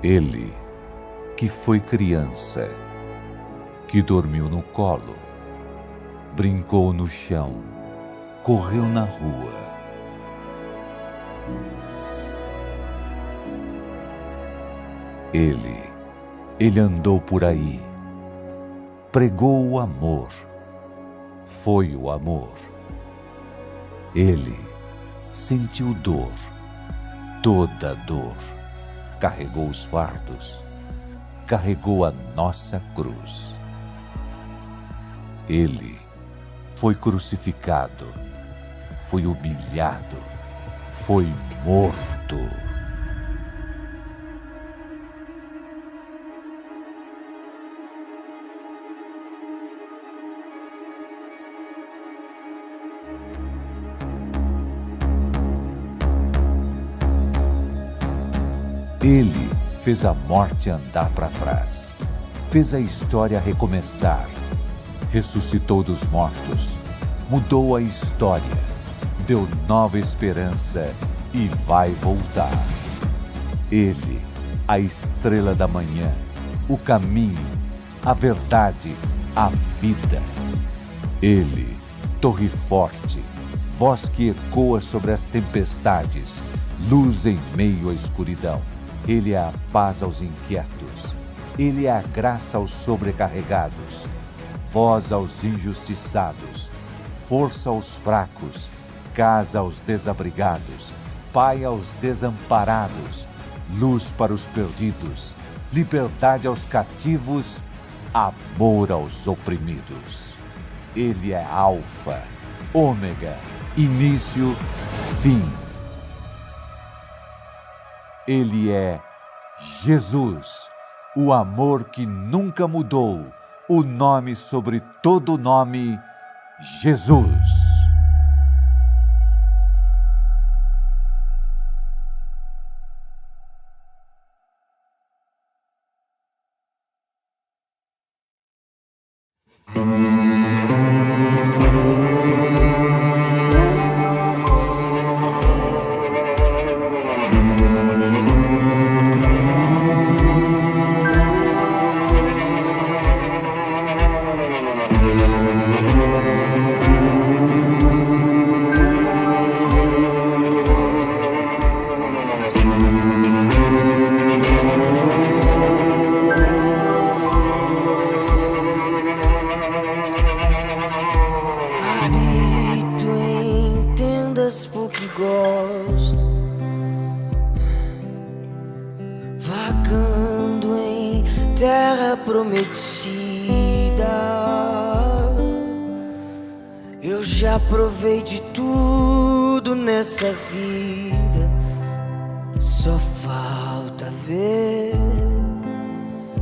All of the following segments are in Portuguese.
Ele, que foi criança, que dormiu no colo, brincou no chão, correu na rua. Ele andou por aí, pregou o amor, foi o amor. Ele sentiu dor, toda dor, carregou os fardos, carregou a nossa cruz. Ele foi crucificado, foi humilhado, foi morto. Ele fez a morte andar para trás, fez a história recomeçar, ressuscitou dos mortos, mudou a história, deu nova esperança e vai voltar. Ele, a estrela da manhã, o caminho, a verdade, a vida. Ele, torre forte, voz que ecoa sobre as tempestades, luz em meio à escuridão. Ele é a paz aos inquietos, Ele é a graça aos sobrecarregados, voz aos injustiçados, força aos fracos, casa aos desabrigados, pai aos desamparados, luz para os perdidos, liberdade aos cativos, amor aos oprimidos. Ele é Alfa, Ômega, início, fim. Ele é Jesus, o amor que nunca mudou, o nome sobre todo nome, Jesus. Porque gosto, vagando em terra prometida. Eu já provei de tudo nessa vida, só falta ver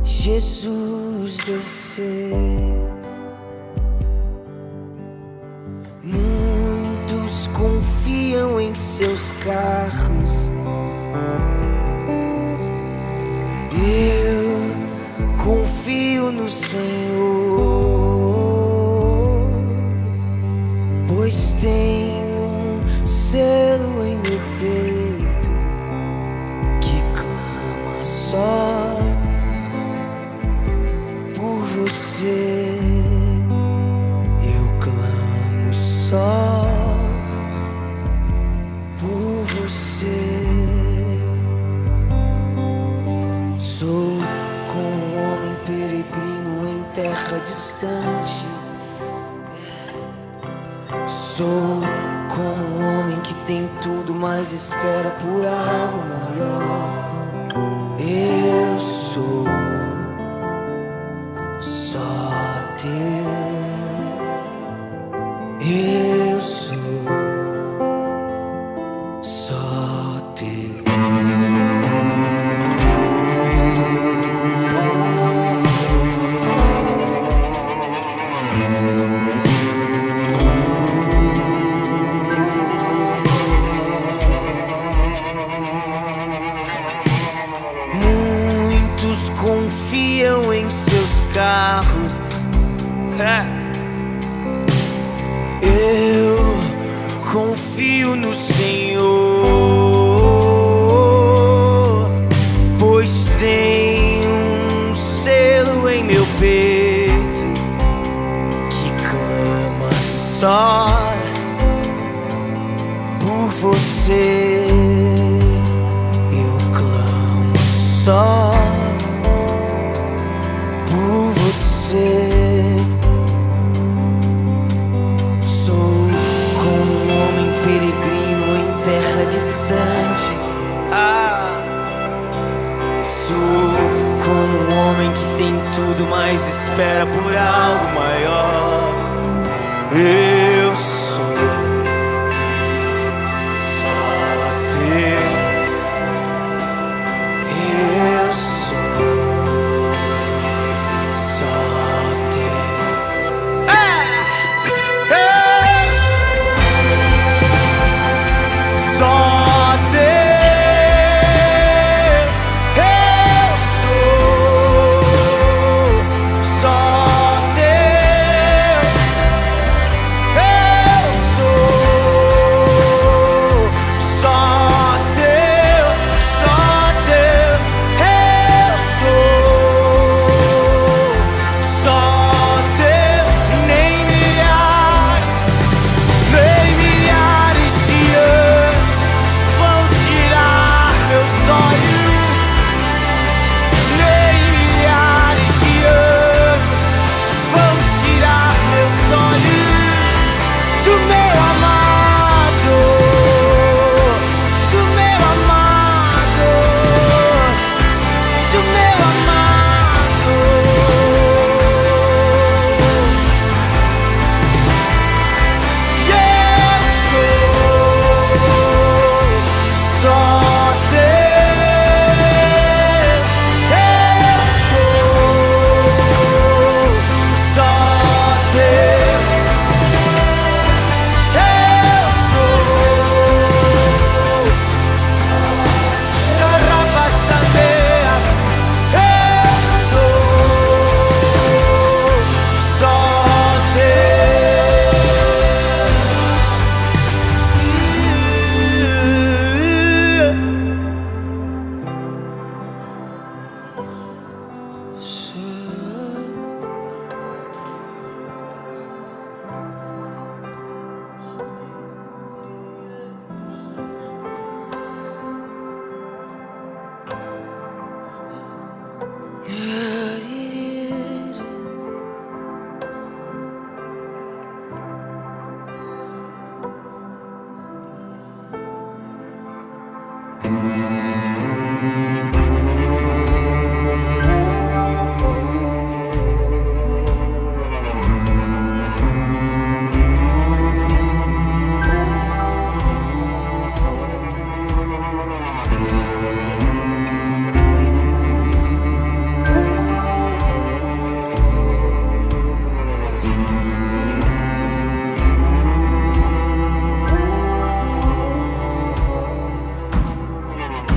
Jesus descer. Confiam em seus carros, eu confio no Senhor, pois tem um selo em meu peito que clama só por você. Eu clamo só por você. Sou como um homem peregrino em terra distante. Sou como um homem que tem tudo, mas espera por algo maior. Eu sou só teu. Eu sou só teu. Muitos confiam em seus carros. Eu confio no Senhor, pois tem você eu clamo só por você. Sou como um homem peregrino em terra distante. Sou como um homem que tem tudo, mas espera por algo maior. Eu sou só teu. Eu sou só teu. Só teu.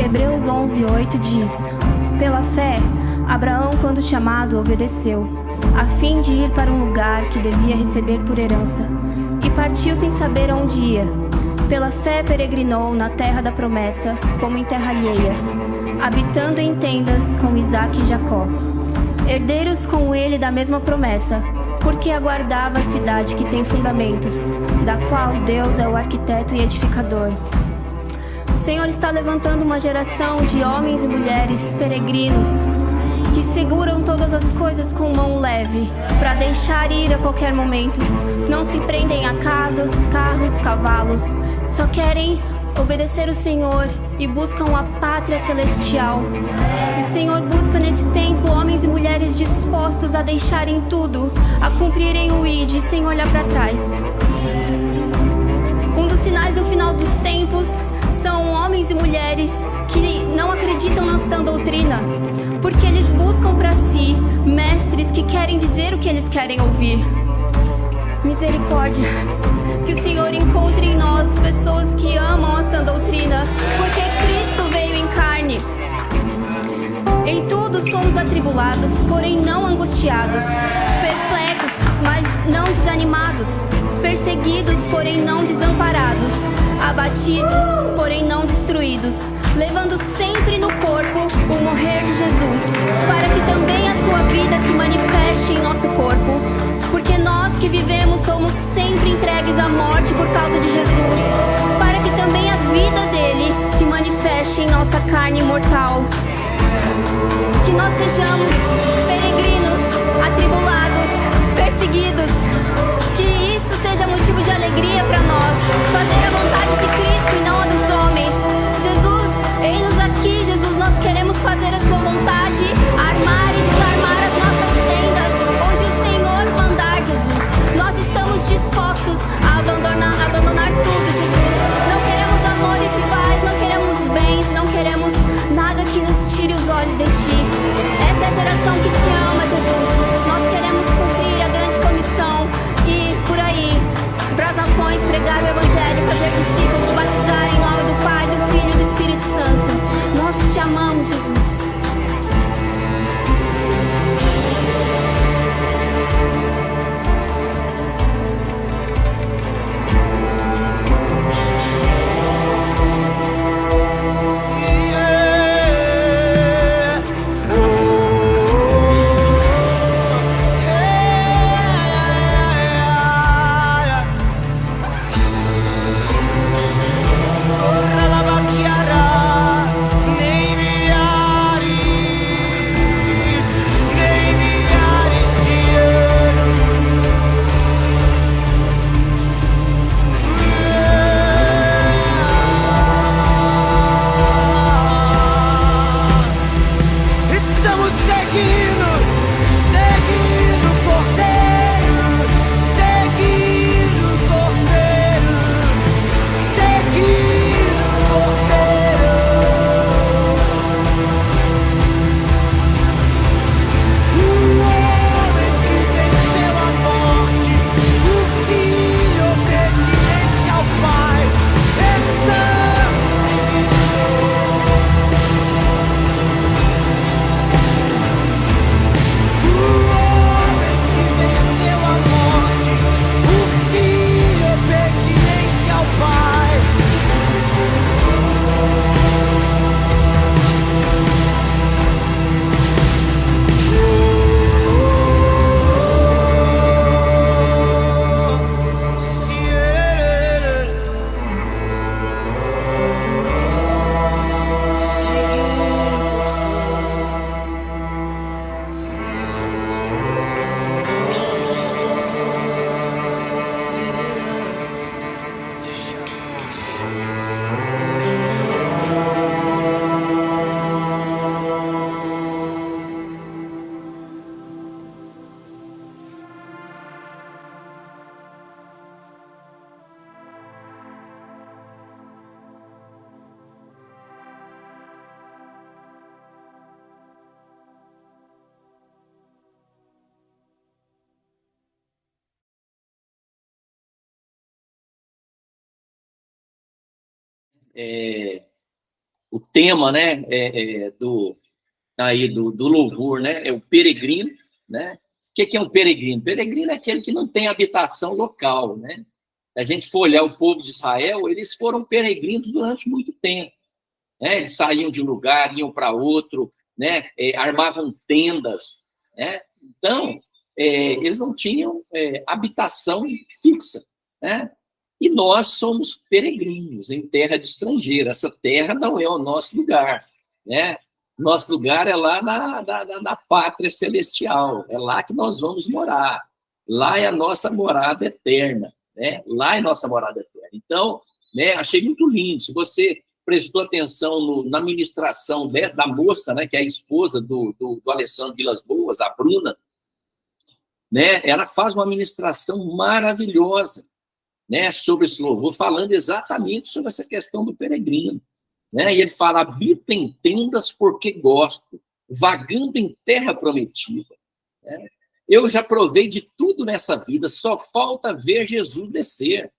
Hebreus 11:8 diz: Pela fé, Abraão, quando chamado, obedeceu, a fim de ir para um lugar que devia receber por herança, e partiu sem saber aonde ia. Pela fé peregrinou na terra da promessa, como em terra alheia, habitando em tendas com Isaque e Jacó, herdeiros com ele da mesma promessa, porque aguardava a cidade que tem fundamentos, da qual Deus é o arquiteto e edificador. O Senhor está levantando uma geração de homens e mulheres peregrinos que seguram todas as coisas com mão leve, para deixar ir a qualquer momento. Não se prendem a casas, carros, cavalos. Só querem obedecer o Senhor e buscam a pátria celestial. O Senhor busca nesse tempo homens e mulheres dispostos a deixarem tudo, a cumprirem o ID sem olhar para trás. Um dos sinais do final dos tempos são homens e mulheres que não acreditam na sã doutrina, porque eles buscam para si mestres que querem dizer o que eles querem ouvir. Misericórdia, que o Senhor encontre em nós pessoas que amam a sã doutrina, porque Cristo veio em carne. Em tudo somos atribulados, porém não angustiados, perplexos, mas não desanimados, perseguidos, porém não desamparados, abatidos, porém não destruídos, levando sempre no corpo o morrer de Jesus, para que também a sua vida se manifeste em nosso corpo, porque nós que vivemos somos sempre entregues à morte por causa de Jesus, para que também a carne mortal. Que nós sejamos peregrinos, atribulados, perseguidos. Que isso seja motivo de alegria para nós. Fazer a vontade de Cristo e não a dos homens. Jesus, eis-nos aqui, Jesus, nós queremos fazer a sua vontade, armar e desarmar as nossas tendas, onde o Senhor mandar, Jesus. Nós estamos dispostos a abandonar tudo, Jesus. Não queremos amores rivais, não queremos bens, não queremos nada que nos tire os olhos de Ti. Essa é a geração que Te ama, Jesus. Nós queremos cumprir a grande comissão, ir por aí, para as nações, pregar o Evangelho, fazer discípulos, batizar em nome do Pai, do Filho e do Espírito Santo. Nós Te amamos, Jesus. O tema, né, do louvor, né, é o peregrino, né? O que é um peregrino? Peregrino é aquele que não tem habitação local, né? Se a gente for olhar o povo de Israel, eles foram peregrinos durante muito tempo, né? Eles saíam de um lugar, iam para outro, né? Armavam tendas, né? Então, eles não tinham habitação fixa, né? E nós somos peregrinos em terra de estrangeiro. Essa terra não é o nosso lugar, né? Nosso lugar é lá na pátria celestial. É lá que nós vamos morar. Lá é a nossa morada eterna, né? Lá é a nossa morada eterna. Então, né, achei muito lindo. Se você prestou atenção na ministração da moça, né, que é a esposa do Alessandro Vilas Boas, a Bruna, né? Ela faz uma ministração maravilhosa, né, sobre esse louvor, falando exatamente sobre essa questão do peregrino, né? E ele fala: habito em tendas porque gosto, vagando em terra prometida, né? Eu já provei de tudo nessa vida, só falta ver Jesus descer.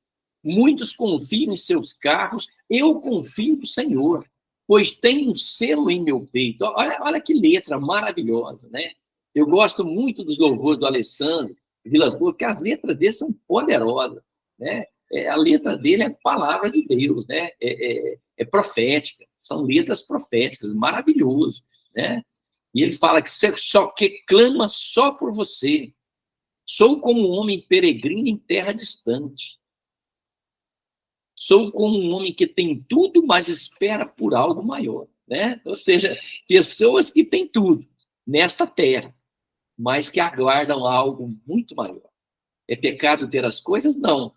Muitos confiam em seus carros, eu confio no Senhor, pois tem um selo em meu peito. Olha que letra maravilhosa, né? Eu gosto muito dos louvores do Alessandro Vilas Boas, porque as letras dele são poderosas, né? A letra dele é palavra de Deus, né? É profética, são letras proféticas, maravilhoso, né? E ele fala que só que clama só por você. Sou como um homem peregrino em terra distante. Sou como um homem que tem tudo, mas espera por algo maior. né? Ou seja, pessoas que têm tudo nesta terra, mas que aguardam algo muito maior. É pecado ter as coisas? Não.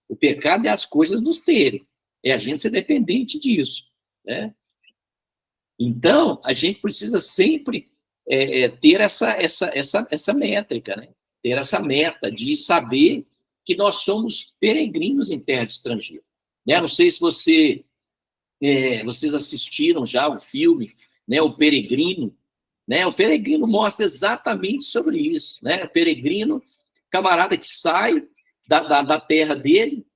O pecado é as coisas nos terem. É a gente ser dependente disso, né? Então, a gente precisa sempre ter essa métrica, né? Ter essa meta de saber que nós somos peregrinos em terra de estrangeiro. Né? Não sei se vocês assistiram já o filme, né, O Peregrino. Né? O Peregrino mostra exatamente sobre isso. Né? O peregrino, camarada que sai da terra dele,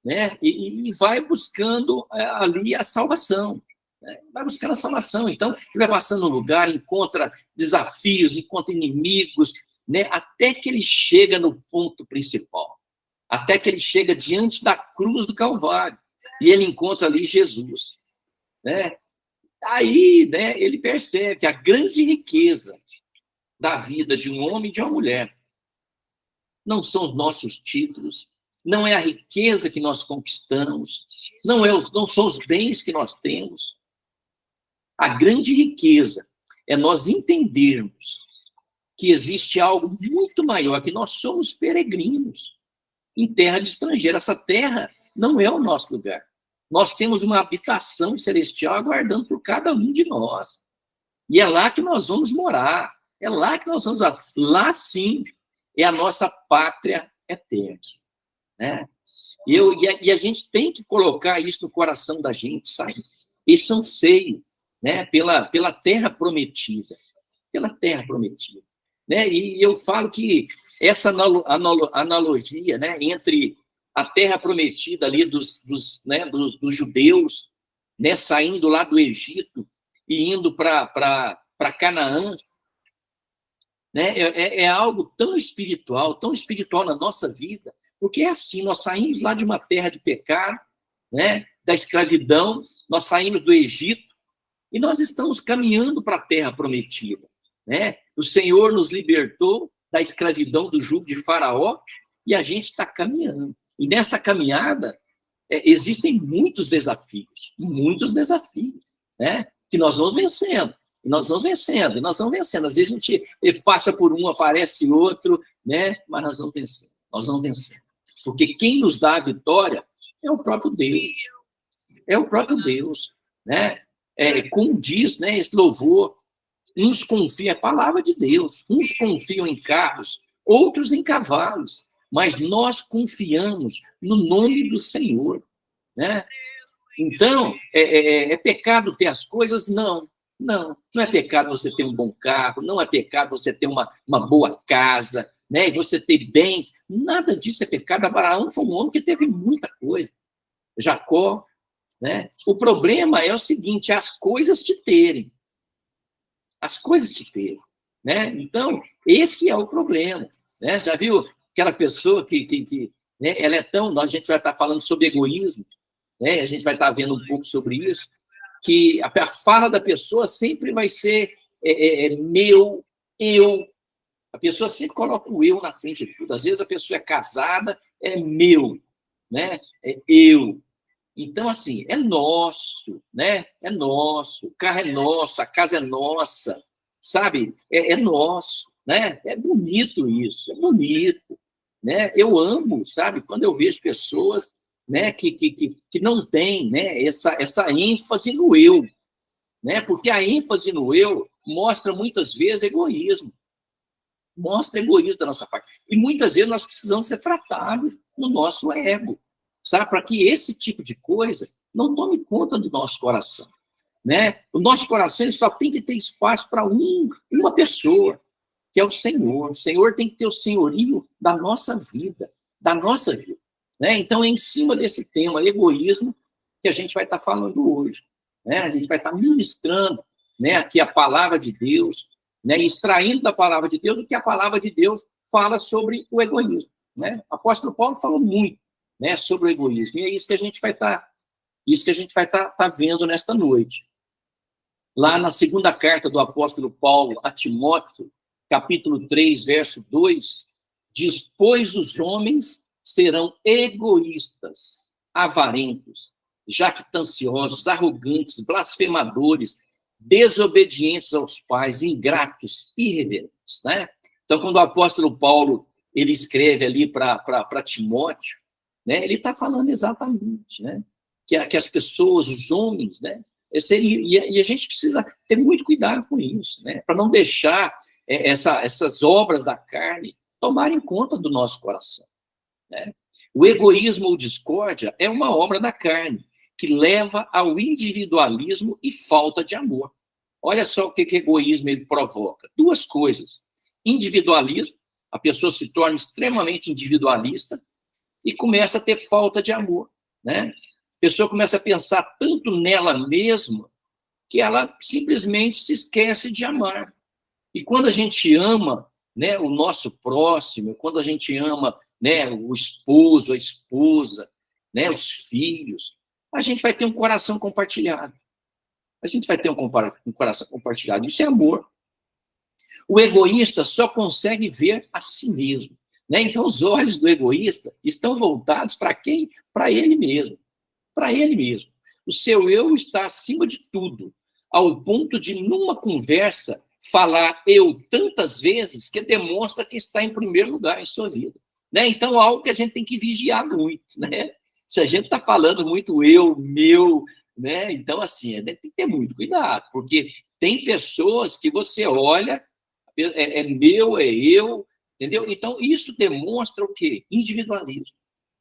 né, e vai buscando ali a salvação. Né? Vai buscando a salvação. Então, ele vai passando no lugar, encontra desafios, encontra inimigos, né, até que ele chega no ponto principal. Até que ele chega diante da cruz do Calvário. E ele encontra ali Jesus. Né? Aí, né, ele percebe que a grande riqueza da vida de um homem e de uma mulher não são os nossos títulos, não é a riqueza que nós conquistamos, não são os bens que nós temos. A grande riqueza é nós entendermos que existe algo muito maior, que nós somos peregrinos em terra de estrangeiro. Essa terra não é o nosso lugar. Nós temos uma habitação celestial aguardando por cada um de nós. E é lá que nós vamos morar. É lá que nós vamos morar. Lá, sim, é a nossa pátria eterna. Né? E a gente tem que colocar isso no coração da gente, sabe? Esse anseio, né? pela terra prometida. Pela terra prometida. Né? E eu falo que essa analogia, né, entre a terra prometida ali dos judeus, né, saindo lá do Egito e indo para Canaã, né, é algo tão espiritual na nossa vida, porque é assim, nós saímos lá de uma terra de pecado, né, da escravidão, nós saímos do Egito e nós estamos caminhando para a terra prometida. Né? O Senhor nos libertou da escravidão do jugo de Faraó e a gente está caminhando. E nessa caminhada existem muitos desafios, né? Que nós vamos vencendo, e nós vamos vencendo, e nós vamos vencendo. Às vezes a gente passa por um, aparece outro, né? Mas nós vamos vencendo. Porque quem nos dá a vitória é o próprio Deus. Né? Como diz, né, esse louvor, uns confiam, é a palavra de Deus, uns confiam em carros, outros em cavalos, mas nós confiamos no nome do Senhor. Né? Então, é pecado ter as coisas? Não é pecado você ter um bom carro, não é pecado você ter uma boa casa, né? E você ter bens, nada disso é pecado. Abraão foi um homem que teve muita coisa, Jacó, né? O problema é o seguinte, as coisas te terem, né? Então, esse é o problema, né? Já viu aquela pessoa que né, ela é tão... A gente vai estar falando sobre egoísmo, né? A gente vai estar vendo um pouco sobre isso, que a fala da pessoa sempre vai ser meu, eu. A pessoa sempre coloca o eu na frente de tudo. Às vezes a pessoa é casada, é meu, né? É eu. Então, assim, é nosso, né? É nosso, o carro é nosso, a casa é nossa, sabe? É nosso, né? É bonito isso, é bonito, né? Eu amo, sabe? Quando eu vejo pessoas, né, que não têm, né, essa ênfase no eu, né? Porque a ênfase no eu mostra muitas vezes egoísmo, mostra egoísmo da nossa parte. E muitas vezes nós precisamos ser tratados no nosso ego, sabe? Para que esse tipo de coisa não tome conta do nosso coração, né? O nosso coração ele só tem que ter espaço para uma pessoa, que é o Senhor. O Senhor tem que ter o senhorio da nossa vida, né? Então, é em cima desse tema, egoísmo, que a gente vai estar falando hoje, né? A gente vai estar ministrando, né, aqui a palavra de Deus, né, extraindo da palavra de Deus o que a palavra de Deus fala sobre o egoísmo, né? O apóstolo Paulo falou muito, né, sobre o egoísmo, e é isso que a gente vai estar vendo nesta noite. Lá na segunda carta do apóstolo Paulo a Timóteo, capítulo 3, verso 2, diz: pois os homens serão egoístas, avarentos, jactanciosos, arrogantes, blasfemadores, desobedientes aos pais, ingratos, irreverentes, né? Então, quando o apóstolo Paulo ele escreve ali para Timóteo, né, ele está falando exatamente, né, que as pessoas, os homens, né, e a gente precisa ter muito cuidado com isso, né, para não deixar essas obras da carne tomarem conta do nosso coração, né? O egoísmo ou discórdia é uma obra da carne, que leva ao individualismo e falta de amor. Olha só o que o egoísmo ele provoca. Duas coisas. Individualismo, a pessoa se torna extremamente individualista e começa a ter falta de amor, né? A pessoa começa a pensar tanto nela mesma que ela simplesmente se esquece de amar. E quando a gente ama, né, o nosso próximo, quando a gente ama, né, o esposo, a esposa, né, os filhos, a gente vai ter um coração compartilhado. A gente vai ter um coração compartilhado. Isso é amor. O egoísta só consegue ver a si mesmo, né? Então, os olhos do egoísta estão voltados para quem? Para ele mesmo. Para ele mesmo. O seu eu está acima de tudo, ao ponto de, numa conversa, falar eu tantas vezes que demonstra que está em primeiro lugar em sua vida, né? Então, algo que a gente tem que vigiar muito, né? Se a gente está falando muito eu, meu, né? Então, assim, tem que ter muito cuidado, porque tem pessoas que você olha, é meu, é eu, entendeu? Então, isso demonstra o quê? Individualismo.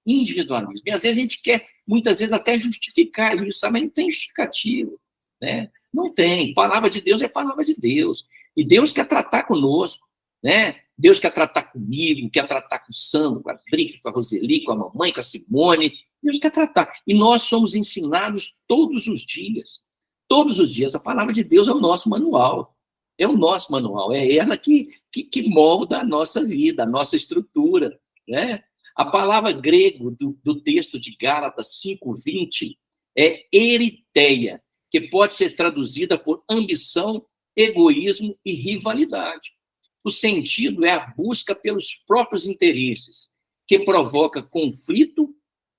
Individualismo. E às vezes a gente quer, muitas vezes, até justificar isso, sabe? Mas não tem justificativo, né? Não tem. Palavra de Deus é palavra de Deus. E Deus quer tratar conosco, né? Deus quer tratar comigo, quer tratar com o Sandro, com a Drica, com a Roseli, com a mamãe, com a Simone. Deus quer tratar. E nós somos ensinados todos os dias. Todos os dias. A palavra de Deus é o nosso manual. É o nosso manual. É ela que molda a nossa vida, a nossa estrutura, né? A palavra grego do texto de Gálatas 5:20 é eritheia, que pode ser traduzida por ambição, egoísmo e rivalidade. O sentido é a busca pelos próprios interesses, que provoca conflito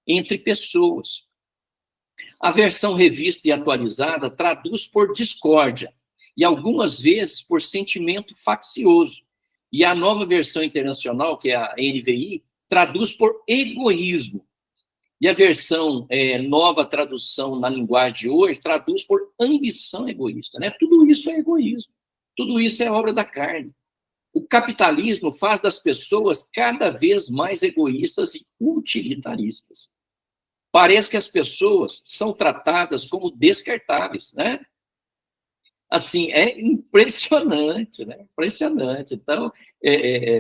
entre pessoas. A versão revista e atualizada traduz por discórdia, e algumas vezes por sentimento faccioso. E a nova versão internacional, que é a NVI, traduz por egoísmo. E a versão nova tradução na linguagem de hoje traduz por ambição egoísta, né? Tudo isso é egoísmo. Tudo isso é obra da carne. O capitalismo faz das pessoas cada vez mais egoístas e utilitaristas. Parece que as pessoas são tratadas como descartáveis, né? Assim, é impressionante, né? Impressionante. Então,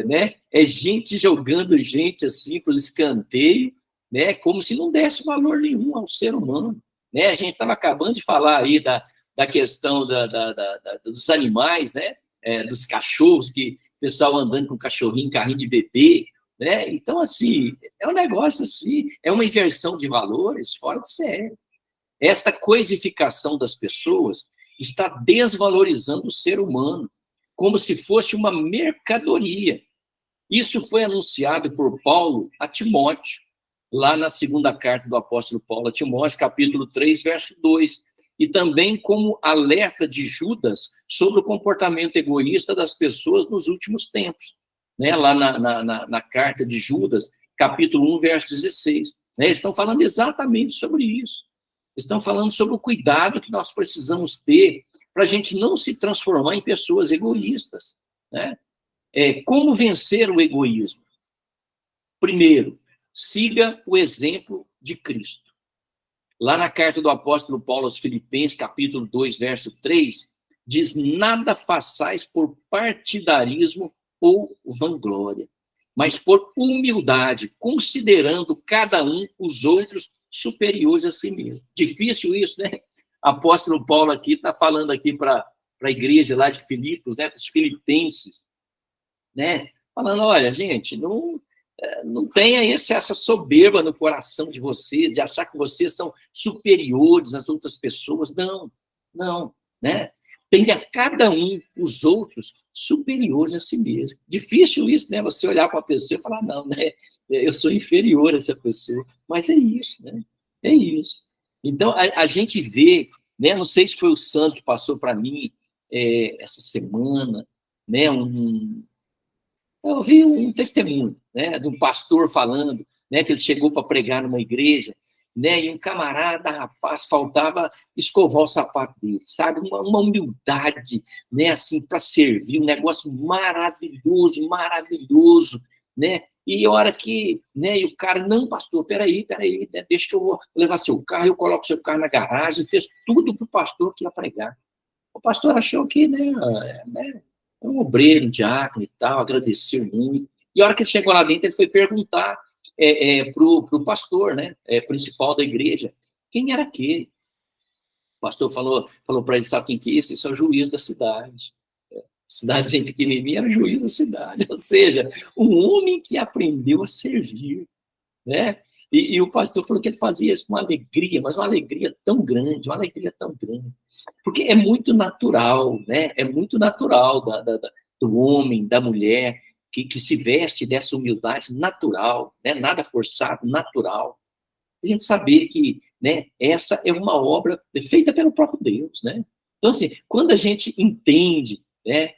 né? É gente jogando gente assim para o escanteio, né? Como se não desse valor nenhum ao ser humano, né? A gente estava acabando de falar aí da questão dos animais, né? Dos cachorros, que o pessoal andando com cachorrinho, carrinho de bebê, né? Então, assim, é um negócio assim, é uma inversão de valores fora de série. Esta coisificação das pessoas está desvalorizando o ser humano, como se fosse uma mercadoria. Isso foi anunciado por Paulo a Timóteo, lá na segunda carta do apóstolo Paulo a Timóteo, capítulo 3, verso 2, e também como alerta de Judas sobre o comportamento egoísta das pessoas nos últimos tempos, né? Lá na carta de Judas, capítulo 1, verso 16. Né? Eles estão falando exatamente sobre isso. Estão falando sobre o cuidado que nós precisamos ter para a gente não se transformar em pessoas egoístas, né? Como vencer o egoísmo? Primeiro, siga o exemplo de Cristo. Lá na carta do apóstolo Paulo aos Filipenses, capítulo 2, verso 3, diz: nada façais por partidarismo ou vanglória, mas por humildade, considerando cada um os outros superiores a si mesmo. Difícil isso, né? Apóstolo Paulo aqui está falando aqui para a igreja lá de Filipos, né? Os filipenses, né? Falando, olha, gente, não tenha essa soberba no coração de vocês, de achar que vocês são superiores às outras pessoas. Não, né? Tenha cada um os outros superiores a si mesmo. Difícil isso, né? Você olhar para uma pessoa e falar, não, né? Eu sou inferior a essa pessoa. Mas é isso, né? É isso. Então, a gente vê, né? Não sei se foi o santo que passou para mim essa semana, né? Eu vi um testemunho, né, de um pastor falando, né, que ele chegou para pregar numa igreja, né, e um camarada, rapaz, faltava escovar o sapato dele, sabe? Uma humildade, né, assim, para servir, um negócio maravilhoso, maravilhoso, né? E a hora que, né, e o cara, não, pastor, peraí, né, deixa que eu vou levar seu carro, eu coloco seu carro na garagem, fez tudo para o pastor que ia pregar. O pastor achou que, né, é um obreiro, um diácono e tal, agradeceu muito. E a hora que ele chegou lá dentro, ele foi perguntar para o pastor, né, principal da igreja, quem era aquele? O pastor falou para ele, sabe quem que é esse? Esse é o juiz da cidade. Cidadezinha pequenininha era o juiz da cidade. Ou seja, um homem que aprendeu a servir, né? E o pastor falou que ele fazia isso com alegria, mas uma alegria tão grande, uma alegria tão grande. Porque é muito natural, né? É muito natural do homem, da mulher, que se veste dessa humildade natural, né? Nada forçado, natural. A gente saber que, né, essa é uma obra feita pelo próprio Deus, né? Então, assim, quando a gente entende, né,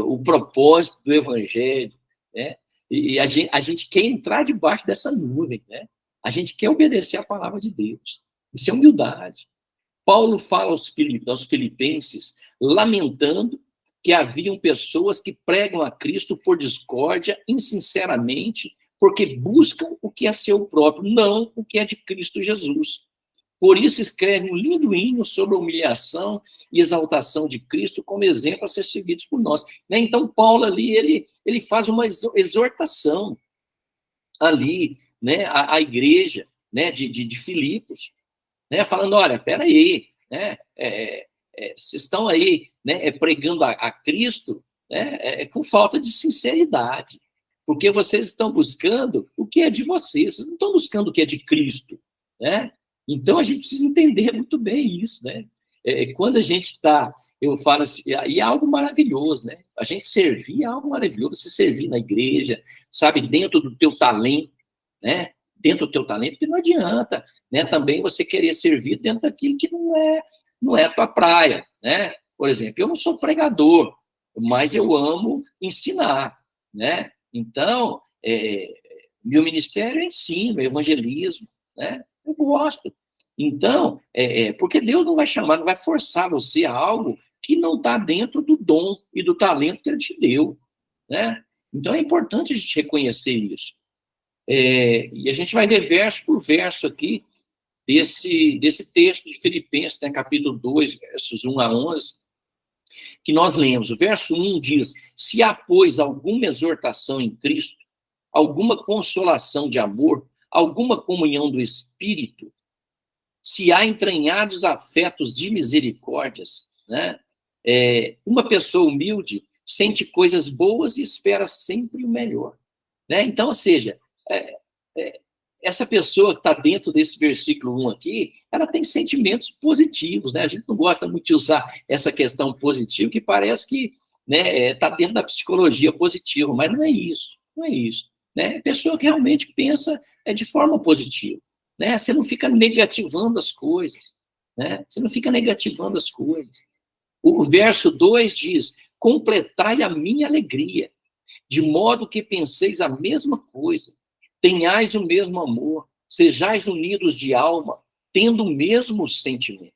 o propósito do evangelho, né, e a gente quer entrar debaixo dessa nuvem, né? A gente quer obedecer a palavra de Deus. Isso é humildade. Paulo fala aos filipenses, lamentando que haviam pessoas que pregam a Cristo por discórdia, insinceramente, porque buscam o que é seu próprio, não o que é de Cristo Jesus. Por isso escreve um lindo hino sobre a humilhação e exaltação de Cristo como exemplo a ser seguidos por nós. Então, Paulo ali, ele faz uma exortação ali, né, à igreja, né, de Filipos, né, falando, olha, peraí, né, vocês estão aí, né, pregando a Cristo, né, com falta de sinceridade, porque vocês estão buscando o que é de vocês não estão buscando o que é de Cristo, né? Então a gente precisa entender muito bem isso, né? Quando a gente está, eu falo assim, e é algo maravilhoso, né? A gente servir é algo maravilhoso, você servir na igreja, sabe, dentro do teu talento, né? Dentro do teu talento, porque não adianta, né? Também você querer servir dentro daquilo que não é a tua praia, né? Por exemplo, eu não sou pregador, mas eu amo ensinar, né? Então, meu ministério é ensino, é evangelismo, né? Eu gosto. Então, porque Deus não vai chamar, não vai forçar você a algo que não está dentro do dom e do talento que Ele te deu, né? Então, é importante a gente reconhecer isso. E a gente vai ver verso por verso aqui desse texto de Filipenses, né, capítulo 2, versos 1 a 11, que nós lemos. O verso 1 diz, se há, pois, alguma exortação em Cristo, alguma consolação de amor, alguma comunhão do Espírito, se há entranhados afetos de misericórdias, né? Uma pessoa humilde sente coisas boas e espera sempre o melhor, né? Então, ou seja, essa pessoa que está dentro desse versículo 1 aqui, ela tem sentimentos positivos, né? A gente não gosta muito de usar essa questão positiva, que parece que, né, está dentro da psicologia positiva, mas não é isso, não é isso, né? Pessoa que realmente pensa de forma positiva, né? Você não fica negativando as coisas, né? Você não fica negativando as coisas. O verso 2 diz, completai a minha alegria, de modo que penseis a mesma coisa, tenhais o mesmo amor, sejais unidos de alma, tendo o mesmo sentimento.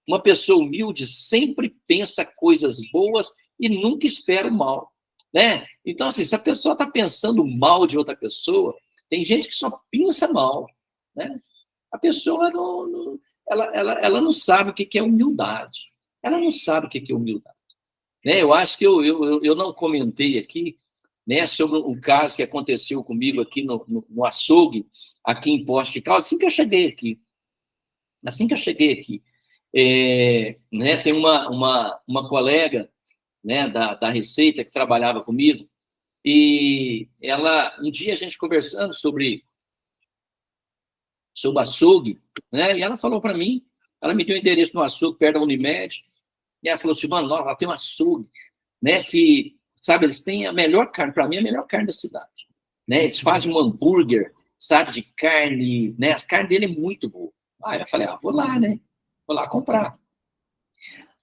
Uma pessoa humilde sempre pensa coisas boas e nunca espera o mal, né? Então, assim, se a pessoa está pensando mal de outra pessoa, tem gente que só pensa mal, né? A pessoa ela não sabe o que é humildade. Ela não sabe o que é humildade, né? Eu acho que eu não comentei aqui, né, sobre um caso que aconteceu comigo aqui no açougue, aqui em Poços de Caldas, assim que eu cheguei aqui, né, tem uma colega, né, da Receita que trabalhava comigo, e um dia a gente conversando sobre açougue, né, e ela falou para mim, ela me deu o endereço no açougue, perto da Unimed, e ela falou assim, mano, ela tem um açougue, né, que, sabe, eles têm a melhor carne, para mim, a melhor carne da cidade, né, eles fazem um hambúrguer, sabe, de carne, né, as carnes dele é muito boa. Aí eu falei, vou lá, né, vou lá comprar.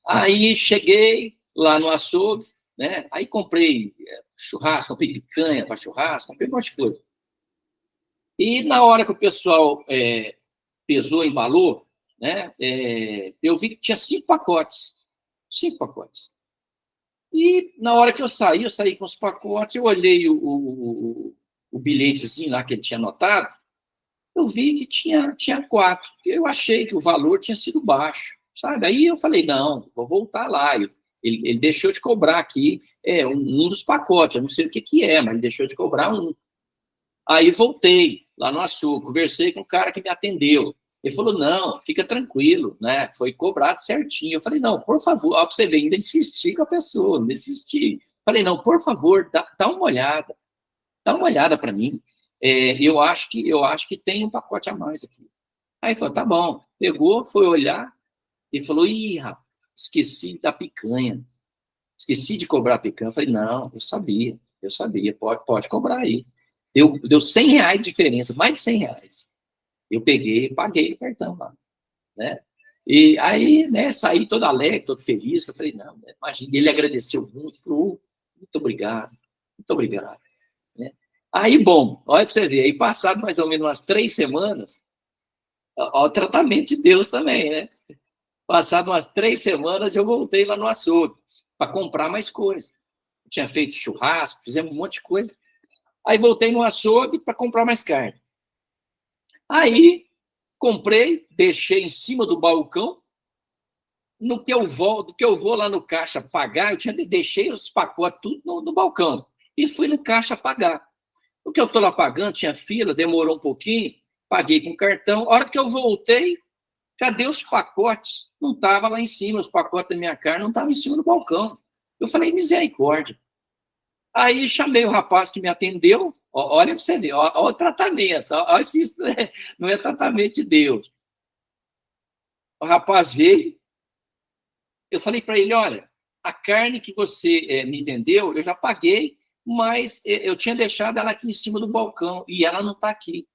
Aí cheguei lá no açougue, né? Aí comprei churrasco, comprei picanha para churrasco, comprei um monte de coisa. E na hora que o pessoal pesou, embalou, né? Eu vi que tinha 5 pacotes. 5 pacotes. E na hora que eu saí com os pacotes, eu olhei o bilhetezinho lá que ele tinha anotado, eu vi que tinha 4. Eu achei que o valor tinha sido baixo, sabe? Aí eu falei, não, vou voltar lá. Ele deixou de cobrar aqui um dos pacotes, eu não sei o que é, mas ele deixou de cobrar um. Aí voltei lá no açougue, conversei com o cara que me atendeu. Ele falou, não, fica tranquilo, né? Foi cobrado certinho. Eu falei, não, por favor, ó, pra você ver, ainda insisti com a pessoa, ainda insisti. Falei, não, por favor, dá uma olhada para mim. Eu acho que tem um pacote a mais aqui. Aí falou, tá bom. Pegou, foi olhar e falou, ih, rapaz, esqueci da picanha. Esqueci de cobrar a picanha. Eu falei, não, eu sabia, pode cobrar aí. Deu R$100 de diferença, mais de R$100. Eu peguei, paguei o cartão lá, né? E aí, né, saí todo alegre, todo feliz, eu falei, não, né, imagina, ele agradeceu muito, falou, muito obrigado, né? Aí, bom, olha para você ver, aí passado mais ou menos umas 3 semanas, ó, o tratamento de Deus também, né? Passado umas 3 semanas, eu voltei lá no açougue para comprar mais coisas. Tinha feito churrasco, fizemos um monte de coisa. Aí voltei no açougue para comprar mais carne. Aí comprei, deixei em cima do balcão. No que eu vou lá no caixa pagar, deixei os pacotes tudo no balcão. E fui no caixa pagar. O que eu estou lá pagando, tinha fila, demorou um pouquinho, paguei com cartão. A hora que eu voltei, cadê os pacotes? Não estava lá em cima, os pacotes da minha carne não estavam em cima do balcão. Eu falei, misericórdia. Aí chamei o rapaz que me atendeu, olha para você ver, olha o tratamento, olha se isso não é tratamento de Deus. O rapaz veio, eu falei para ele, olha, a carne que você me vendeu, eu já paguei, mas eu tinha deixado ela aqui em cima do balcão e ela não está aqui.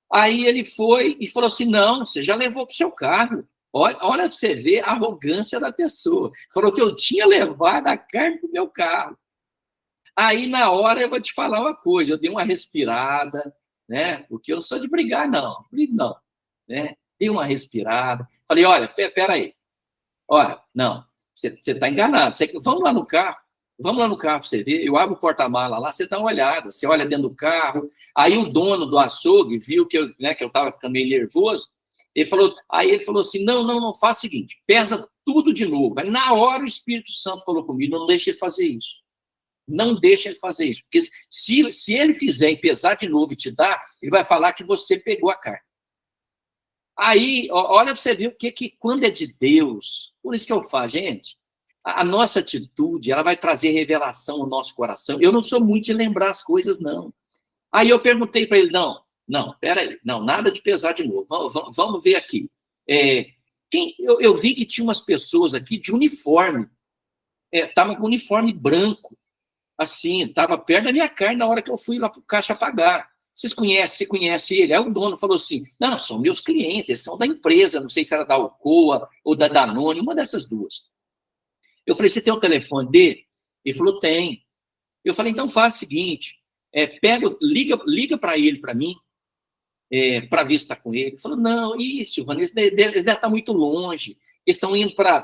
Aí ele foi e falou assim, não, você já levou para o seu carro. Olha para você ver a arrogância da pessoa. Falou que eu tinha levado a carne para o meu carro. Aí, na hora, eu vou te falar uma coisa, eu dei uma respirada, né? Porque eu não sou de brigar, não. Né? Dei uma respirada. Falei, olha, peraí. Olha, não, você está enganado. Vamos lá no carro para você ver. Eu abro o porta-mala lá, você dá uma olhada. Você olha dentro do carro. Aí o dono do açougue viu que eu estava ficando meio nervoso. Aí ele falou assim, não, faz o seguinte, pesa tudo de novo. Aí, na hora, o Espírito Santo falou comigo, não deixe ele fazer isso. Não deixa ele fazer isso, porque se ele fizer e pesar de novo e te dar, ele vai falar que você pegou a carne. Aí, olha para você ver o que quando é de Deus, por isso que eu falo, gente, a nossa atitude, ela vai trazer revelação ao nosso coração. Eu não sou muito de lembrar as coisas, não. Aí eu perguntei para ele, não, peraí, não, nada de pesar de novo, vamos ver aqui. Eu vi que tinha umas pessoas aqui de uniforme, estavam com uniforme branco, assim, estava perto da minha carne na hora que eu fui lá para o caixa pagar. Você conhece ele? Aí o dono falou assim, não, são meus clientes, eles são da empresa, não sei se era da Alcoa ou da Danone, uma dessas duas. Eu falei, você tem o telefone dele? Ele falou, tem. Eu falei, então faz o seguinte, liga para ele, para mim, para ver se está com ele. Ele falou, não, Silvana, eles devem estar muito longe, eles estão indo para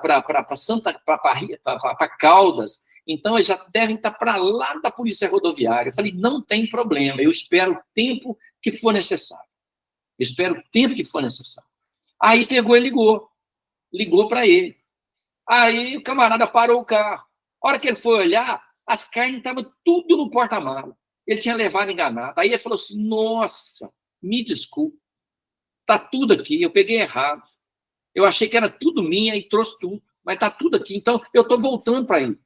Caldas, então eles já devem estar para lá da polícia rodoviária. Eu falei, não tem problema, eu espero o tempo que for necessário. Aí pegou e ligou para ele. Aí o camarada parou o carro. A hora que ele foi olhar, as carnes estavam tudo no porta-mala. Ele tinha levado enganado. Aí ele falou assim, nossa, me desculpe, está tudo aqui, eu peguei errado. Eu achei que era tudo minha e trouxe tudo, mas está tudo aqui. Então, eu estou voltando para ele.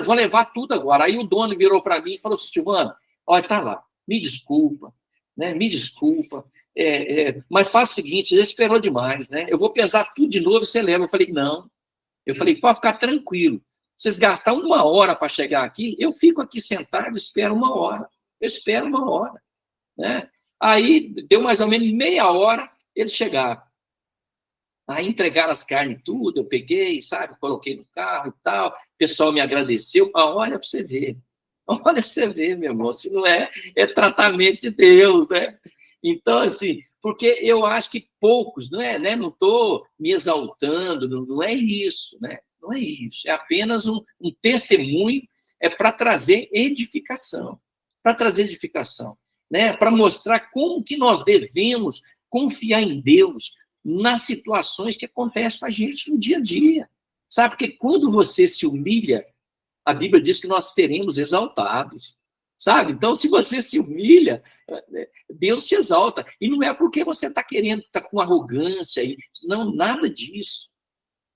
Vou levar tudo agora. Aí o dono virou para mim e falou assim, Silvana, olha, tá lá, me desculpa, né? Mas faz o seguinte, ele esperou demais, né? Eu vou pesar tudo de novo e você leva. Eu falei, não. Pode ficar tranquilo. Vocês gastaram 1 hora para chegar aqui, eu fico aqui sentado e espero 1 hora. Né? Aí deu mais ou menos meia hora, eles chegaram. Aí entregaram as carnes tudo, eu peguei, sabe, coloquei no carro e tal, o pessoal me agradeceu. Olha para você ver. Olha para você ver, meu irmão, se não é tratamento de Deus, né? Então, assim, porque eu acho que poucos, não é, né? Não estou me exaltando, não é isso, né? Não é isso. É apenas um testemunho, para trazer edificação, né? Para mostrar como que nós devemos confiar em Deus nas situações que acontecem com a gente no dia a dia. Sabe, porque quando você se humilha, a Bíblia diz que nós seremos exaltados. Sabe? Então, se você se humilha, Deus te exalta. E não é porque você está querendo, está com arrogância. Não, nada disso.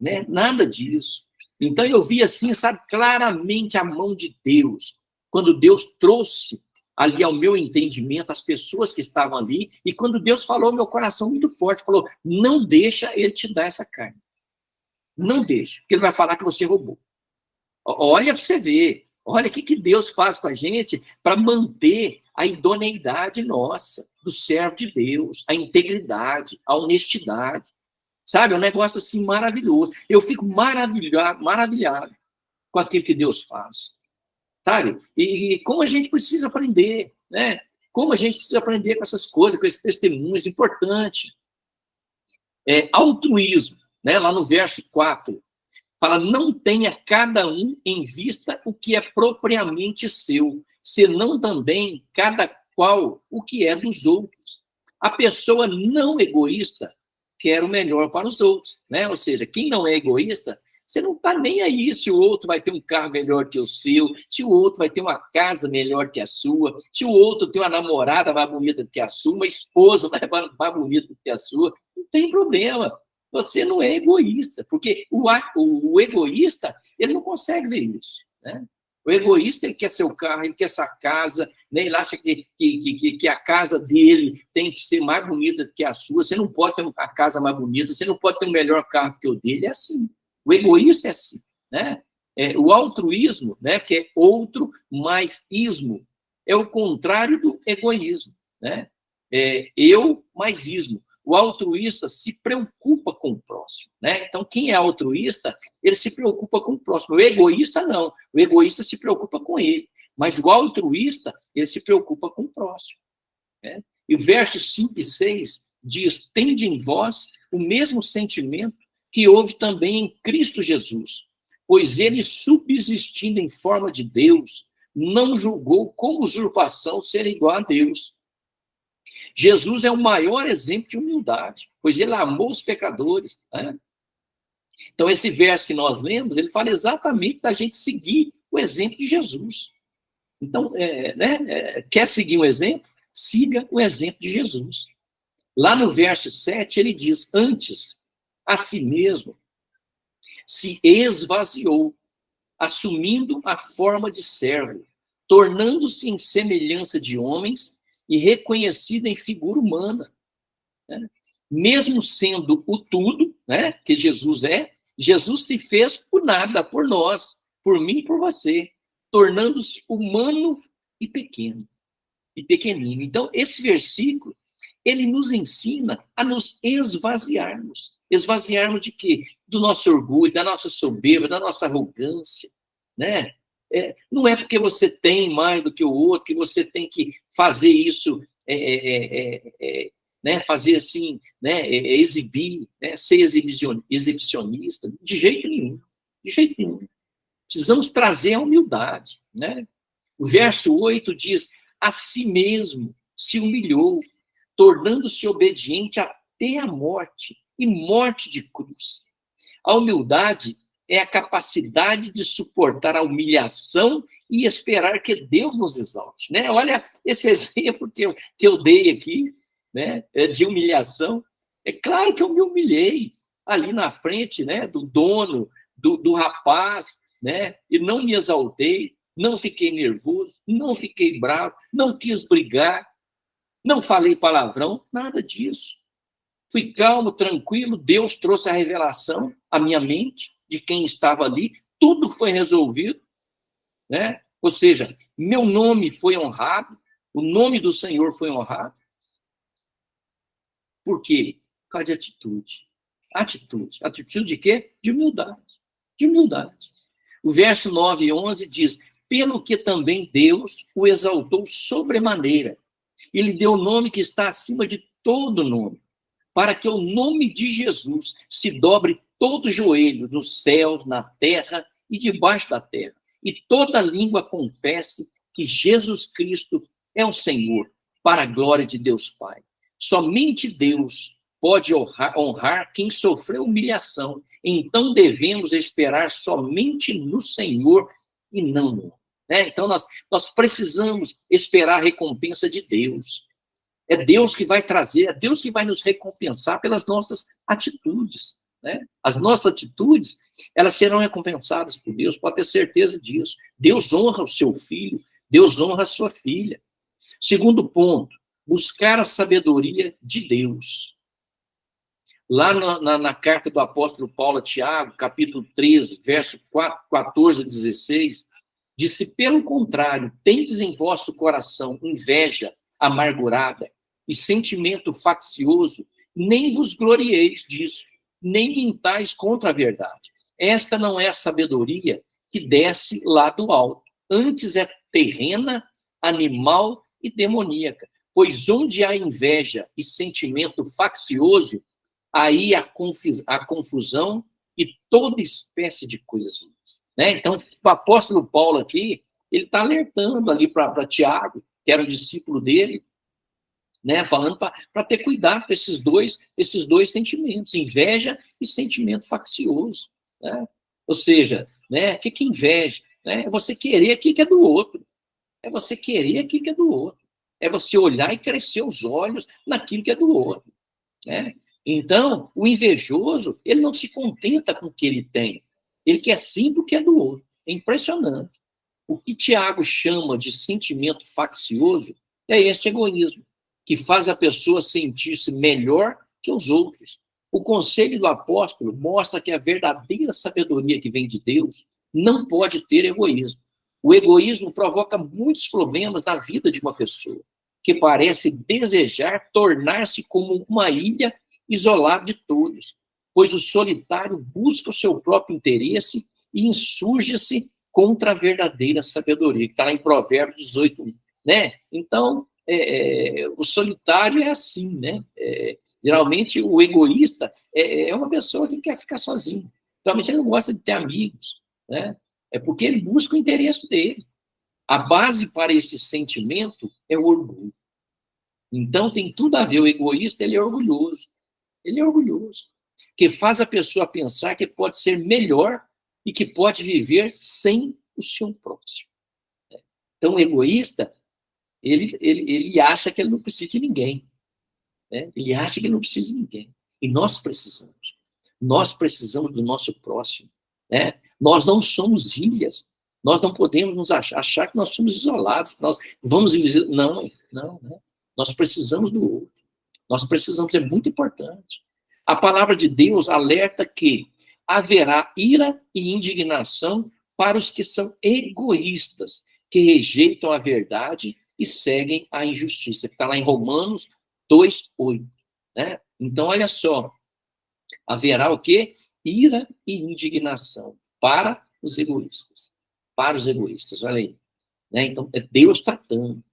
Né? Nada disso. Então, eu vi assim, sabe, claramente a mão de Deus. Quando Deus trouxe ali ao meu entendimento as pessoas que estavam ali, e quando Deus falou ao meu coração muito forte, falou, não deixa ele te dar essa carne. Não deixa, porque ele vai falar que você roubou. Olha para você ver. Olha o que Deus faz com a gente para manter a idoneidade nossa, do servo de Deus, a integridade, a honestidade. Sabe? É um negócio assim maravilhoso. Eu fico maravilhado com aquilo que Deus faz. Sabe? E como a gente precisa aprender, né? Como a gente precisa aprender com essas coisas, com esses testemunhos, importante. Altruísmo, né? Lá no verso 4. Fala, não tenha cada um em vista o que é propriamente seu, senão também cada qual o que é dos outros. A pessoa não egoísta quer o melhor para os outros, né? Ou seja, quem não é egoísta, você não está nem aí se o outro vai ter um carro melhor que o seu, se o outro vai ter uma casa melhor que a sua, se o outro tem uma namorada mais bonita que a sua, uma esposa mais bonita que a sua, não tem problema. Você não é egoísta, porque o egoísta, ele não consegue ver isso, né? O egoísta, ele quer seu carro, ele quer essa casa, né? Ele acha que a casa dele tem que ser mais bonita do que a sua, você não pode ter a casa mais bonita, você não pode ter um melhor carro que o dele, é assim. O egoísta é assim, né? O altruísmo, né? Que é outro mais ismo, é o contrário do egoísmo, né? Eu mais ismo. O altruísta se preocupa com o próximo, né? Então, quem é altruísta, ele se preocupa com o próximo. O egoísta, não. O egoísta se preocupa com ele. Mas o altruísta, ele se preocupa com o próximo, né? E o verso 5 e 6 diz, tende em vós o mesmo sentimento que houve também em Cristo Jesus, pois ele, subsistindo em forma de Deus, não julgou como usurpação ser igual a Deus. Jesus é o maior exemplo de humildade, pois ele amou os pecadores, né? Então, esse verso que nós lemos, ele fala exatamente da gente seguir o exemplo de Jesus. Então, quer seguir um exemplo? Siga o exemplo de Jesus. Lá no verso 7, ele diz, antes, a si mesmo, se esvaziou, assumindo a forma de servo, tornando-se em semelhança de homens e reconhecido em figura humana, né? Mesmo sendo o tudo, né, que Jesus é, Jesus se fez por nada, por nós, por mim e por você, tornando-se humano e pequeno, e pequenino. Então, esse versículo, ele nos ensina a nos esvaziarmos. Esvaziarmos de quê? Do nosso orgulho, da nossa soberba, da nossa arrogância, né? Não é porque você tem mais do que o outro que você tem que fazer isso, né, fazer assim, né, exibir, né, ser exibicionista, de jeito nenhum, de jeito nenhum. Precisamos trazer a humildade, né? O verso 8 diz, a si mesmo se humilhou, tornando-se obediente até a morte, e morte de cruz. A humildade é a capacidade de suportar a humilhação e esperar que Deus nos exalte, né? Olha esse exemplo que eu dei aqui, né, de humilhação. É claro que eu me humilhei ali na frente, né, do dono, do rapaz, né, e não me exaltei, não fiquei nervoso, não fiquei bravo, não quis brigar, não falei palavrão, nada disso. Fui calmo, tranquilo, Deus trouxe a revelação à minha mente de quem estava ali, tudo foi resolvido, né? Ou seja, meu nome foi honrado, o nome do Senhor foi honrado. Por quê? Por causa de atitude. Atitude. Atitude de quê? De humildade. De humildade. O verso 9 e 11 diz: pelo que também Deus o exaltou sobremaneira, e lhe deu o nome que está acima de todo nome, para que o nome de Jesus se dobre todo joelho, nos céus, na terra e debaixo da terra, e toda língua confesse que Jesus Cristo é o Senhor, para a glória de Deus Pai. Somente Deus pode honrar quem sofreu humilhação, então devemos esperar somente no Senhor e não no homem. Então nós precisamos esperar a recompensa de Deus. É Deus que vai trazer, é Deus que vai nos recompensar pelas nossas atitudes. As nossas atitudes, elas serão recompensadas por Deus, pode ter certeza disso. Deus honra o seu filho, Deus honra a sua filha. Segundo ponto, buscar a sabedoria de Deus. Lá na carta do apóstolo Paulo a Tiago, capítulo 13, verso 14 a 16, diz: se pelo contrário, tendes em vosso coração inveja amargurada e sentimento faccioso, nem vos glorieis disso, nem mintais contra a verdade. Esta não é a sabedoria que desce lá do alto, antes é terrena, animal e demoníaca. Pois onde há inveja e sentimento faccioso, aí há confusão e toda espécie de coisas ruins. Então, o apóstolo Paulo aqui, ele está alertando ali para Tiago, que era o discípulo dele, falando para ter cuidado com esses dois sentimentos, inveja e sentimento faccioso. Ou seja, o que é inveja? É você querer aquilo que é do outro. É você querer aquilo que é do outro. É você olhar e crescer os olhos naquilo que é do outro. Então, o invejoso, ele não se contenta com o que ele tem. Ele quer sempre o que é do outro. É impressionante. O que Tiago chama de sentimento faccioso é este egoísmo, que faz a pessoa sentir-se melhor que os outros. O conselho do apóstolo mostra que a verdadeira sabedoria que vem de Deus não pode ter egoísmo. O egoísmo provoca muitos problemas na vida de uma pessoa, que parece desejar tornar-se como uma ilha isolada de todos, pois o solitário busca o seu próprio interesse e insurge-se contra a verdadeira sabedoria, que está lá em Provérbios 18. Então, o solitário é assim, geralmente o egoísta é uma pessoa que quer ficar sozinho. Geralmente ele não gosta de ter amigos, É porque ele busca o interesse dele. A base para esse sentimento é o orgulho. Então tem tudo a ver, o egoísta, ele é orgulhoso. Ele é orgulhoso, que faz a pessoa pensar que pode ser melhor e que pode viver sem o seu próximo. Então o egoísta, ele acha que ele não precisa de ninguém. Ele acha que ele não precisa de ninguém. E nós precisamos. Nós precisamos do nosso próximo. Nós não somos ilhas. Nós não podemos nos achar que nós somos isolados. Que nós vamos viver. Não. Nós precisamos do outro. Nós precisamos, é muito importante. A palavra de Deus alerta que haverá ira e indignação para os que são egoístas, que rejeitam a verdade e seguem a injustiça. Está lá em Romanos 2:8. Então, olha só. Haverá o quê? Ira e indignação para os egoístas. Para os egoístas, olha aí. Então, é Deus tratando.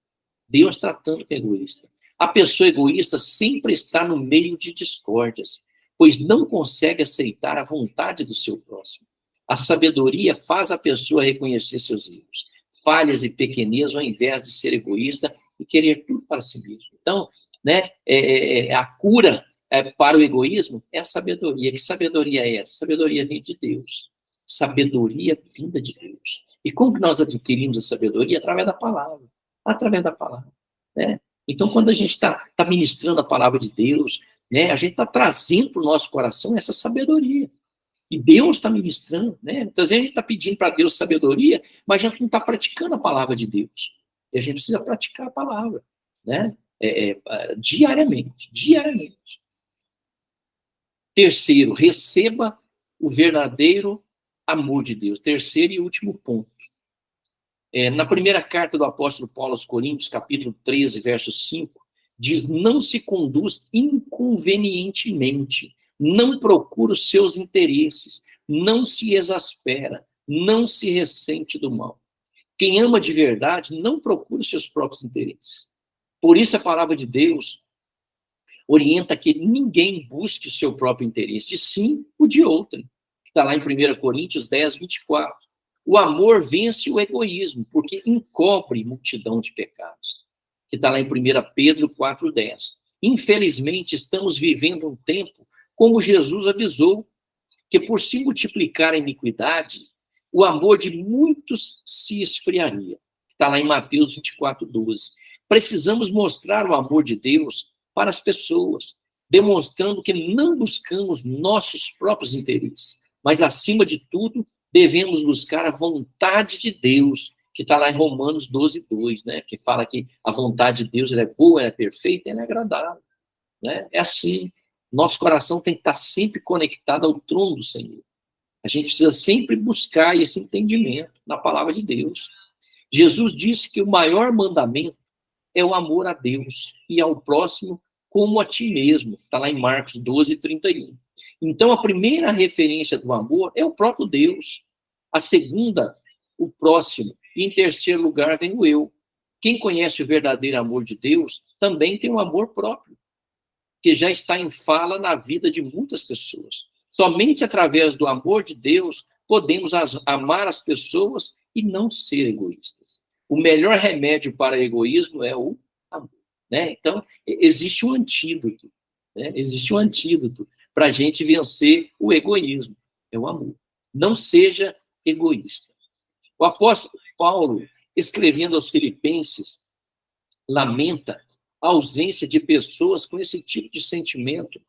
Deus tratando com o egoísta. A pessoa egoísta sempre está no meio de discórdias, pois não consegue aceitar a vontade do seu próximo. A sabedoria faz a pessoa reconhecer seus erros, falhas e pequenez, ao invés de ser egoísta e querer tudo para si mesmo. Então, a cura para o egoísmo é a sabedoria. Que sabedoria é essa? Sabedoria vinda de Deus. Sabedoria vinda de Deus. E como que nós adquirimos a sabedoria? Através da palavra. Através da palavra. Então, quando a gente está ministrando a palavra de Deus, a gente está trazendo para o nosso coração essa sabedoria. E Deus está ministrando. Muitas vezes a gente está pedindo para Deus sabedoria, mas a gente não está praticando a palavra de Deus. E a gente precisa praticar a palavra. Diariamente. Terceiro, receba o verdadeiro amor de Deus. Terceiro e último ponto. Na primeira carta do apóstolo Paulo aos Coríntios, capítulo 13, verso 5, diz: não se conduz inconvenientemente, não procura os seus interesses, não se exaspera, não se ressente do mal. Quem ama de verdade não procura os seus próprios interesses. Por isso a palavra de Deus orienta que ninguém busque o seu próprio interesse, e sim o de outrem. Está lá em 1 Coríntios 10, 24. O amor vence o egoísmo, porque encobre multidão de pecados. Que está lá em 1 Pedro 4, 10. Infelizmente, estamos vivendo um tempo, como Jesus avisou, que por se multiplicar a iniquidade, o amor de muitos se esfriaria. Está lá em Mateus 24, 12. Precisamos mostrar o amor de Deus para as pessoas, demonstrando que não buscamos nossos próprios interesses, mas, acima de tudo, devemos buscar a vontade de Deus, que está lá em Romanos 12, 2, né? Que fala que a vontade de Deus ela é boa, ela é perfeita, ela é agradável. Né? É assim. Nosso coração tem que estar sempre conectado ao trono do Senhor. A gente precisa sempre buscar esse entendimento na palavra de Deus. Jesus disse que o maior mandamento é o amor a Deus e ao próximo como a ti mesmo. Está lá em Marcos 12, 31. Então, a primeira referência do amor é o próprio Deus. A segunda, o próximo. E em terceiro lugar, vem o eu. Quem conhece o verdadeiro amor de Deus também tem um amor próprio, que já está em fala na vida de muitas pessoas. Somente através do amor de Deus podemos amar as pessoas e não ser egoístas. O melhor remédio para o egoísmo é o amor. Né? Então, existe um antídoto. Né? Existe um antídoto para a gente vencer o egoísmo. É o amor. Não seja egoísta. O apóstolo Paulo, escrevendo aos Filipenses, lamenta a ausência de pessoas com esse tipo de sentimento.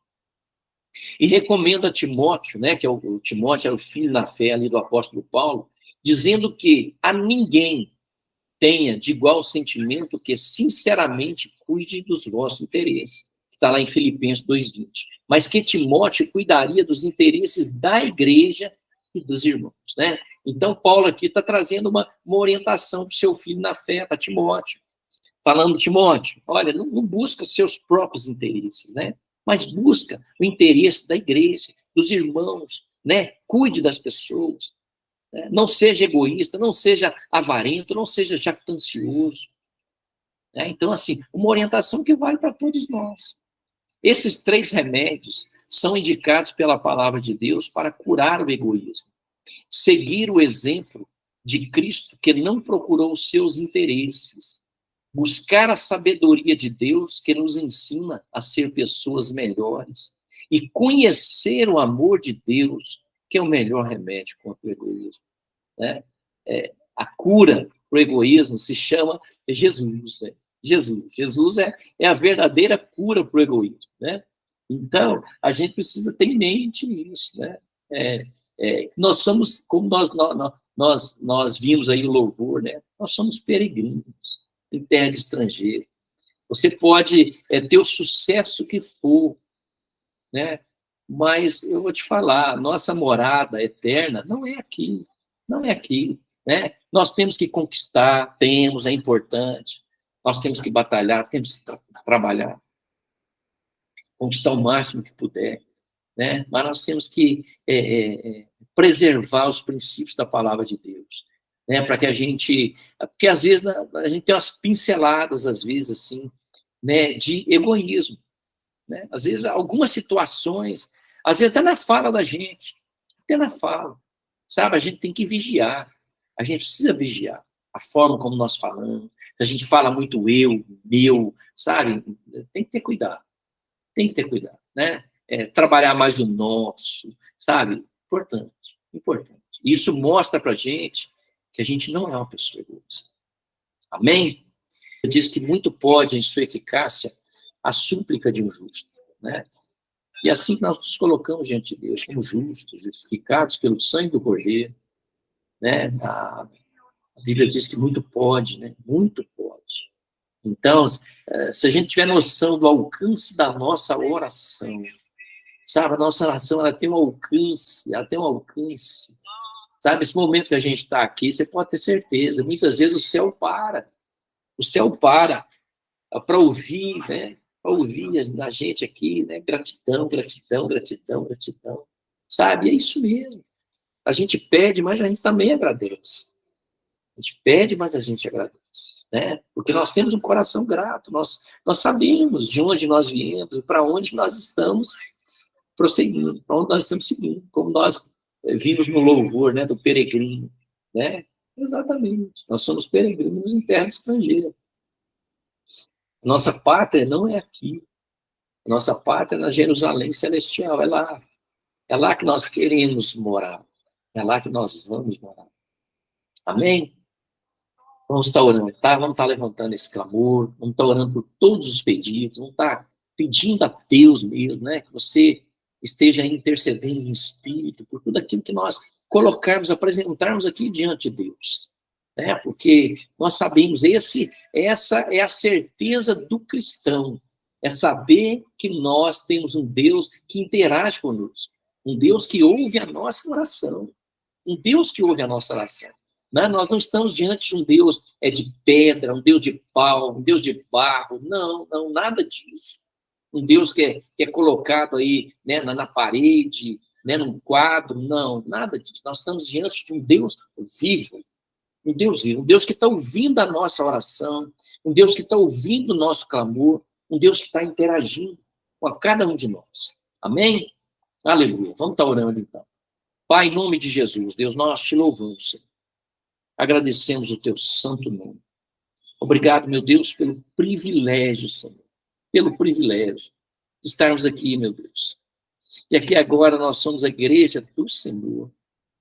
E recomenda a Timóteo, né, que o Timóteo é o filho na fé ali do apóstolo Paulo, dizendo que a ninguém tenha de igual sentimento que sinceramente cuide dos vossos interesses. Está lá em Filipenses 2,20. Mas que Timóteo cuidaria dos interesses da igreja e dos irmãos. Né? Então, Paulo aqui está trazendo uma orientação para o seu filho na fé, para Timóteo. Falando, Timóteo, olha, não busca seus próprios interesses, né? Mas busca o interesse da igreja, dos irmãos, né? Cuide das pessoas. Né? Não seja egoísta, não seja avarento, não seja jactancioso. Né? Então, assim, uma orientação que vale para todos nós. Esses 3 remédios são indicados pela palavra de Deus para curar o egoísmo. Seguir o exemplo de Cristo, que não procurou os seus interesses. Buscar a sabedoria de Deus, que nos ensina a ser pessoas melhores. E conhecer o amor de Deus, que é o melhor remédio contra o egoísmo. Né? A cura para o egoísmo se chama Jesus. Né? Jesus é a verdadeira cura para o egoísmo. Né? Então, a gente precisa ter em mente isso. Né? Nós somos, como nós vimos aí o louvor, né? Nós somos peregrinos em terra de estrangeiro. Você pode ter o sucesso que for, né? Mas eu vou te falar, nossa morada eterna não é aqui, não é aqui, né? Nós temos que conquistar, é importante, nós temos que batalhar, temos que trabalhar, conquistar o máximo que puder, né? Mas nós temos que preservar os princípios da palavra de Deus. Né, para que a gente... Porque, às vezes, a gente tem umas pinceladas, às vezes, assim, né, de egoísmo. Né? Às vezes, algumas situações, às vezes, até na fala da gente, até na fala, sabe? A gente tem que vigiar, a gente precisa vigiar a forma como nós falamos. A gente fala muito eu, meu, sabe? Tem que ter cuidado, né? Trabalhar mais o nosso, sabe? Importante. Isso mostra para a gente que a gente não é uma pessoa egoísta. Amém? Diz que muito pode, em sua eficácia, a súplica de um justo. Né? E assim nós nos colocamos diante de Deus como justos, justificados pelo sangue do Cordeiro. Né? A Bíblia diz que muito pode, né? Muito pode. Então, se a gente tiver noção do alcance da nossa oração, sabe? A nossa oração, ela tem um alcance, Sabe, esse momento que a gente está aqui, você pode ter certeza, muitas vezes o céu para para ouvir, né? para ouvir a gente aqui, né? Gratidão, gratidão, gratidão, gratidão. Sabe? É isso mesmo. A gente pede, mas a gente também agradece. A gente pede, mas a gente agradece, né? Porque nós temos um coração grato, nós sabemos de onde nós viemos e para onde nós estamos prosseguindo, para onde nós estamos seguindo, como nós vimos no louvor, né, do peregrino, né? Exatamente. Nós somos peregrinos em terra estrangeira. Nossa pátria não é aqui. Nossa pátria é na Jerusalém celestial, é lá. É lá que nós queremos morar. É lá que nós vamos morar. Amém? Vamos estar orando, tá? Vamos estar levantando esse clamor, vamos estar orando por todos os pedidos, vamos estar pedindo a Deus mesmo, né? Que você esteja intercedendo em espírito por tudo aquilo que nós colocarmos, apresentarmos aqui diante de Deus, né? Porque nós sabemos, essa é a certeza do cristão, é saber que nós temos um Deus que interage conosco, um Deus que ouve a nossa oração, um Deus que ouve a nossa oração. Né? Nós não estamos diante de um Deus de pedra, um Deus de pau, um Deus de barro, não, nada disso. Um Deus que é colocado aí, né, na parede, né, num quadro, não, nada disso. Nós estamos diante de um Deus vivo, um Deus que está ouvindo a nossa oração, um Deus que está ouvindo o nosso clamor, um Deus que está interagindo com cada um de nós. Amém? Aleluia. Vamos estar orando então. Pai, em nome de Jesus, Deus, nós te louvamos, Senhor. Agradecemos o teu santo nome. Obrigado, meu Deus, pelo privilégio, Senhor. Pelo privilégio de estarmos aqui, meu Deus. E aqui agora nós somos a igreja do Senhor.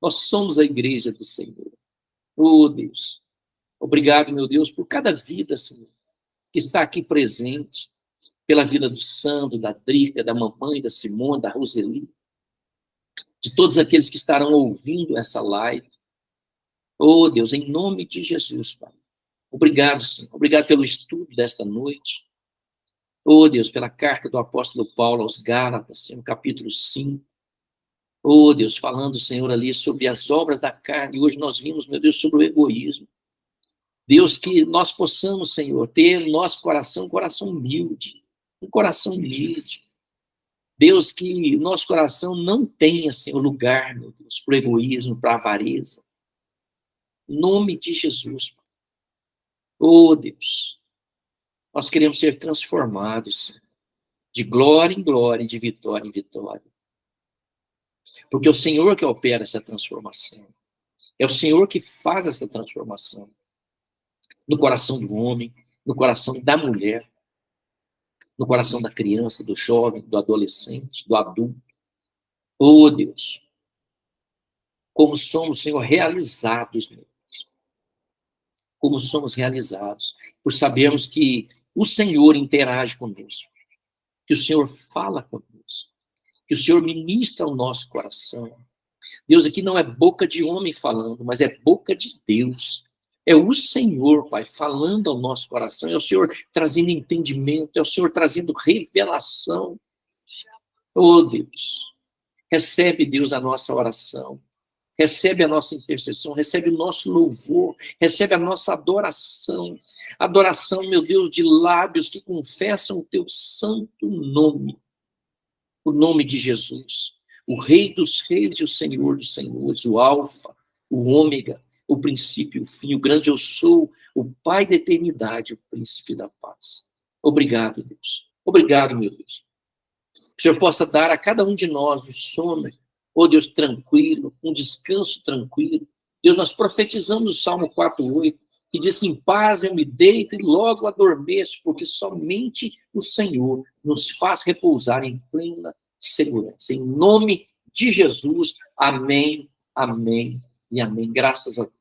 Nós somos a igreja do Senhor. Oh, Deus. Obrigado, meu Deus, por cada vida, Senhor, que está aqui presente. Pela vida do Sandro, da Drica, da mamãe, da Simone, da Roseli. De todos aqueles que estarão ouvindo essa live. Oh, Deus, em nome de Jesus, Pai. Obrigado, Senhor. Obrigado pelo estudo desta noite. Oh, Deus, pela carta do apóstolo Paulo aos Gálatas, Senhor, capítulo 5. Oh, Deus, falando, Senhor, ali sobre as obras da carne. E hoje nós vimos, meu Deus, sobre o egoísmo. Deus, que nós possamos, Senhor, ter no nosso coração um coração humilde. Um coração humilde. Deus, que nosso coração não tenha, Senhor, lugar, meu Deus, para o egoísmo, para a avareza. Em nome de Jesus. Oh, Deus. Nós queremos ser transformados de glória em glória, de vitória em vitória. Porque é o Senhor que opera essa transformação. É o Senhor que faz essa transformação. No coração do homem, no coração da mulher, no coração da criança, do jovem, do adolescente, do adulto. Oh, Deus. Como somos, Senhor, realizados, meu Deus. Como somos realizados. Por sabermos que o Senhor interage conosco. Que o Senhor fala conosco. Que o Senhor ministra ao nosso coração. Deus, aqui não é boca de homem falando, mas é boca de Deus. É o Senhor, Pai, falando ao nosso coração. É o Senhor trazendo entendimento. É o Senhor trazendo revelação. Oh, Deus. Recebe, Deus, a nossa oração. Recebe a nossa intercessão. Recebe o nosso louvor. Recebe a nossa adoração. Adoração, meu Deus, de lábios que confessam o teu santo nome. O nome de Jesus. O Rei dos Reis e o Senhor dos Senhores. O Alfa, o Ômega, o princípio, o fim, o grande eu sou, o Pai da eternidade, o príncipe da paz. Obrigado, Deus. Obrigado, meu Deus. Que o Senhor possa dar a cada um de nós um sono, oh Deus, tranquilo, um descanso tranquilo. Deus, nós profetizamos o Salmo 4:8, que diz que em paz eu me deito e logo adormeço, porque somente o Senhor nos faz repousar em plena segurança. Em nome de Jesus, amém, amém e amém. Graças a Deus.